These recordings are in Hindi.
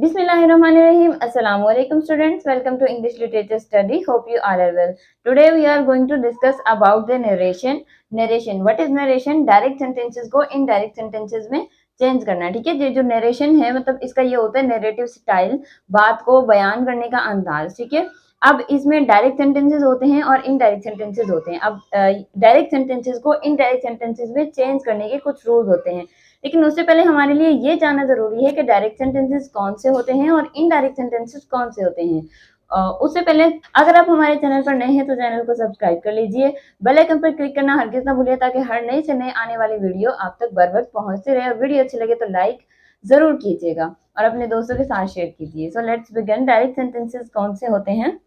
Bismillahirrahmanirrahim. Assalamu alaikum students. Welcome to English Literature Study. Hope you all are well. Today we are going to discuss about the narration. Narration. What is narration? Direct sentences को indirect sentences में चेंज करना। ठीक है, ये जो नरेशन है मतलब इसका ये होता है नरेटिव स्टाइल, बात को बयान करने का अंदाज। ठीक है, अब इसमें डायरेक्ट सेंटेंसेस होते हैं और इनडायरेक्ट सेंटेंसेस होते हैं। अब डायरेक्ट सेंटेंसेस को इनडायरेक्ट सेंटेंसेस में चेंज करने के कुछ रूल्स होते हैं, लेकिन उससे पहले हमारे लिए ये जानना जरूरी है कि डायरेक्ट सेंटेंसेस कौन से होते हैं और इनडायरेक्ट सेंटेंसेस कौन से होते हैं। उससे पहले अगर आप हमारे चैनल पर नए हैं तो चैनल को सब्सक्राइब कर लीजिए, बेल आइकन पर क्लिक करना हरगिज ना भूलिए ताकि हर नई से नए आने वाली वीडियो आप तक बर वक्त पहुंचते रहे। और वीडियो अच्छी लगे तो लाइक जरूर कीजिएगा और अपने दोस्तों के साथ शेयर कीजिए। So let's begin. Direct sentences कौन से होते हैं?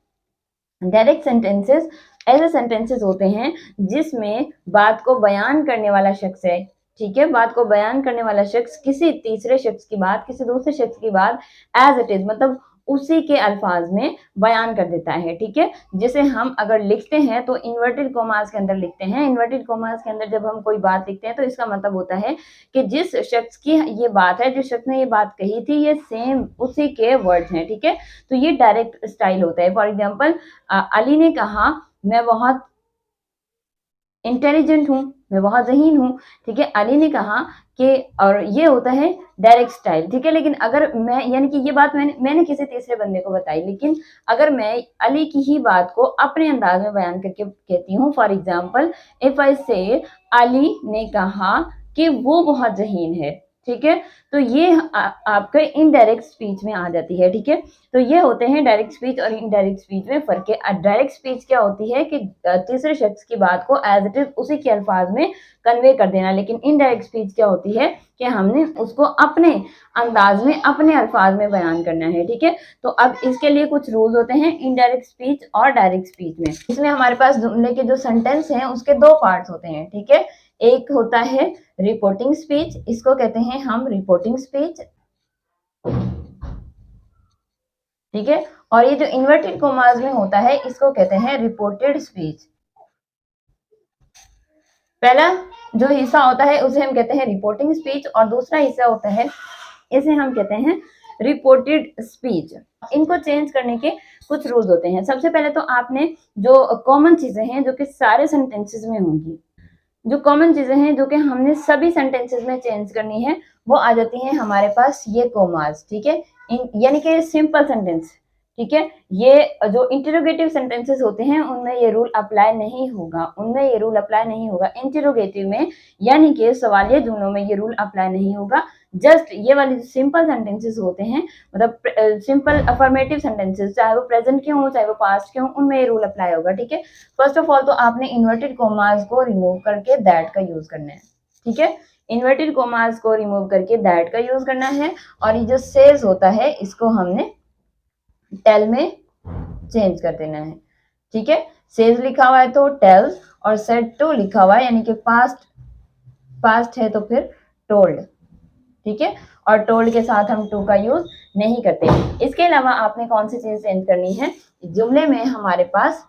डायरेक्ट सेंटेंसेस ऐसे सेंटेंसेस होते हैं जिसमें बात को बयान करने वाला शख्स है। ठीक है, बात को बयान करने वाला शख्स किसी तीसरे शख्स की बात, किसी दूसरे शख्स की बात एज इट इज मतलब उसी के अल्फाज में बयान कर देता है। ठीक है, जैसे हम अगर लिखते हैं तो इन्वर्टेड कोमास के अंदर लिखते हैं। इन्वर्टेड कोमास के अंदर जब हम कोई बात लिखते हैं तो इसका मतलब होता है कि जिस शख्स की ये बात है, जिस शख्स ने ये बात कही थी, ये सेम उसी के वर्ड्स हैं। ठीक है, तो ये डायरेक्ट स्टाइल होता है। फॉर एग्जाम्पल, अली ने कहा मैं बहुत इंटेलिजेंट हूँ, मैं बहुत ज़हीन हूँ। ठीक है, अली ने कहा कि, और ये होता है डायरेक्ट स्टाइल। ठीक है, लेकिन अगर मैं यानी कि ये बात मैंने किसी तीसरे बंदे को बताई, लेकिन अगर मैं अली की ही बात को अपने अंदाज में बयान करके कहती हूँ, फॉर एग्जाम्पल इफ आई से अली ने कहा कि वो बहुत ज़हीन है। ठीक है, तो ये आपका इनडायरेक्ट स्पीच में आ जाती है। ठीक है, तो ये होते हैं डायरेक्ट स्पीच और इनडायरेक्ट स्पीच में फर्क है। डायरेक्ट स्पीच क्या होती है कि तीसरे शख्स की बात को एज इट इज उसी के अल्फाज में कन्वे कर देना, लेकिन इनडायरेक्ट स्पीच क्या होती है कि हमने उसको अपने अंदाज में, अपने अल्फाज में बयान करना है। ठीक है, तो अब इसके लिए कुछ रूल्स होते हैं इनडायरेक्ट स्पीच और डायरेक्ट स्पीच में। इसमें हमारे पास जुमले के जो सेंटेंस हैं उसके दो पार्ट्स होते हैं। ठीक है, एक होता है रिपोर्टिंग स्पीच, इसको कहते हैं हम रिपोर्टिंग स्पीच। ठीक है, और ये जो इन्वर्टेड कोमास में होता है इसको कहते हैं रिपोर्टेड स्पीच। पहला जो हिस्सा होता है उसे हम कहते हैं रिपोर्टिंग स्पीच और दूसरा हिस्सा होता है इसे हम कहते हैं रिपोर्टेड स्पीच। इनको चेंज करने के कुछ रूल्स होते हैं। सबसे पहले तो आपने जो कॉमन चीजें हैं जो कि सारे सेंटेंसेस में होंगी, जो कॉमन चीजें हैं जो कि हमने सभी सेंटेंसेस में चेंज करनी है, वो आ जाती हैं हमारे पास ये कोमास। ठीक है, यानी कि सिंपल सेंटेंस। ठीक है, ये जो इंटरोगेटिव सेंटेंसेस होते हैं उनमें ये रूल अप्लाई नहीं होगा, उनमें ये रूल अप्लाई नहीं होगा। इंटरोगेटिव में यानी कि सवालिया जुमलों में ये रूल अप्लाई नहीं होगा। जस्ट ये वाले जो सिंपल सेंटेंसेस होते हैं मतलब सिंपल अफर्मेटिव सेंटेंसेस, चाहे वो प्रेजेंट के हों चाहे वो पास्ट के हों, उनमें ये रूल अप्लाई होगा। ठीक है, फर्स्ट ऑफ ऑल तो आपने इन्वर्टेड कोमास को रिमूव करके दैट का यूज करना है। ठीक है, इन्वर्टेड कोमास को रिमूव करके दैट का यूज करना है और ये जो सेज होता है इसको हमने टेल में चेंज कर देना है। ठीक है, सेज लिखा हुआ है तो टेल्स और सेड टू लिखा हुआ है यानी कि पास्ट है तो फिर टोल्ड। ठीक है, और टोल्ड के साथ हम टू का यूज नहीं करते। इसके अलावा आपने कौन सी चीज चेंज करनी है? जुमले में हमारे पास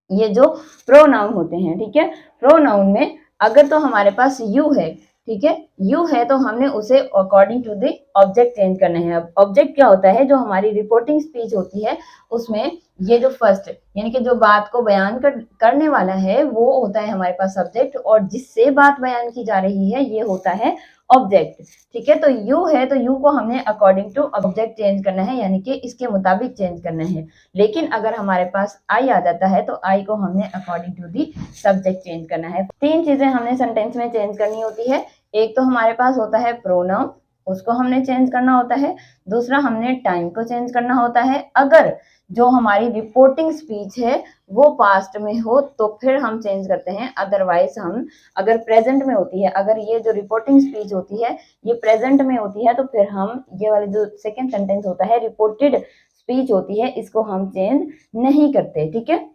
ये जो प्रोनाउन होते हैं, ठीक है, प्रोनाउन में अगर तो हमारे पास यू है, ठीक है, यू है तो हमने उसे according to the object change करना है। अब ऑब्जेक्ट क्या होता है? जो हमारी रिपोर्टिंग स्पीच होती है उसमें ये जो फर्स्ट यानी कि जो बात को बयान करने वाला है वो होता है हमारे पास सब्जेक्ट और जिससे बात बयान की जा रही है ये होता है ऑब्जेक्ट। ठीक है, तो यू है तो यू को हमने अकॉर्डिंग टू ऑब्जेक्ट चेंज करना है यानी कि इसके मुताबिक चेंज करना है। लेकिन अगर हमारे पास आई आ जाता है तो आई को हमने according to the subject change करना है। तीन चीजें हमने सेंटेंस में चेंज करनी होती है। एक तो हमारे पास होता है प्रोनाउन, उसको हमने चेंज करना होता है। दूसरा हमने टाइम को चेंज करना होता है। अगर जो हमारी रिपोर्टिंग स्पीच है वो पास्ट में हो तो फिर हम चेंज करते हैं, अदरवाइज हम अगर प्रेजेंट में होती है, अगर ये जो रिपोर्टिंग स्पीच होती है ये प्रेजेंट में होती है तो फिर हम ये वाले जो सेकेंड सेंटेंस होता है रिपोर्टेड स्पीच होती है इसको हम चेंज नहीं करते। ठीक है,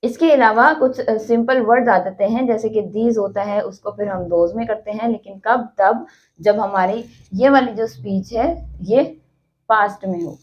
इसके अलावा कुछ सिंपल वर्ड्स आ जाते हैं जैसे कि दीज होता है उसको फिर हम दोज में करते हैं, लेकिन कब? तब जब हमारी ये वाली जो स्पीच है ये पास्ट में हो।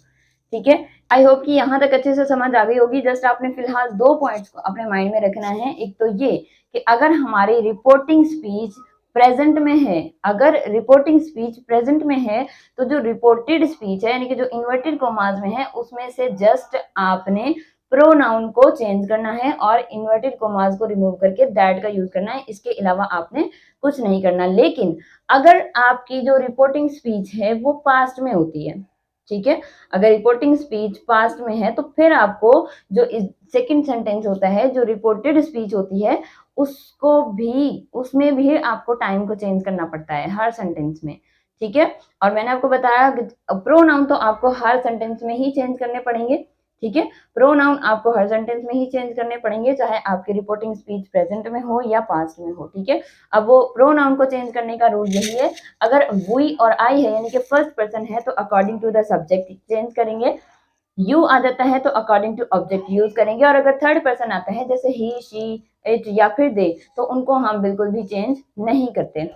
ठीक है, आई होप कि यहाँ तक अच्छे से समझ आ गई होगी। जस्ट आपने फिलहाल दो पॉइंट्स को अपने माइंड में रखना है। एक तो ये कि अगर हमारी रिपोर्टिंग स्पीच प्रेजेंट में है, अगर रिपोर्टिंग स्पीच प्रेजेंट में है तो जो रिपोर्टेड स्पीच है यानी कि जो इन्वर्टेड कॉमास में है उसमें से जस्ट आपने प्रोनाउन को चेंज करना है और इन्वर्टेड कॉमास को रिमूव करके दैट का यूज करना है। इसके अलावा आपने कुछ नहीं करना। लेकिन अगर आपकी जो रिपोर्टिंग स्पीच है वो पास्ट में होती है, ठीक है, अगर रिपोर्टिंग स्पीच पास्ट में है तो फिर आपको जो सेकंड सेंटेंस होता है, जो रिपोर्टेड स्पीच होती है, उसमें भी आपको टाइम को चेंज करना पड़ता है हर सेंटेंस में, ठीक है। और मैंने आपको बताया कि प्रोनाउन तो आपको हर सेंटेंस में ही चेंज करने पड़ेंगे, ठीक है, प्रोनाउन आपको हर सेंटेंस में ही चेंज करने पड़ेंगे, चाहे आपकी रिपोर्टिंग स्पीच प्रेजेंट में हो या पास्ट में हो, ठीक है। अब वो प्रोनाउन को चेंज करने का रूल यही है, अगर वी और आई है यानी कि फर्स्ट पर्सन है तो according to the subject change करेंगे, यू आ जाता है तो अकॉर्डिंग टू ऑब्जेक्ट यूज करेंगे, और अगर थर्ड पर्सन आता है जैसे ही, शी, इट या फिर दे, तो उनको हम बिल्कुल भी चेंज नहीं करते।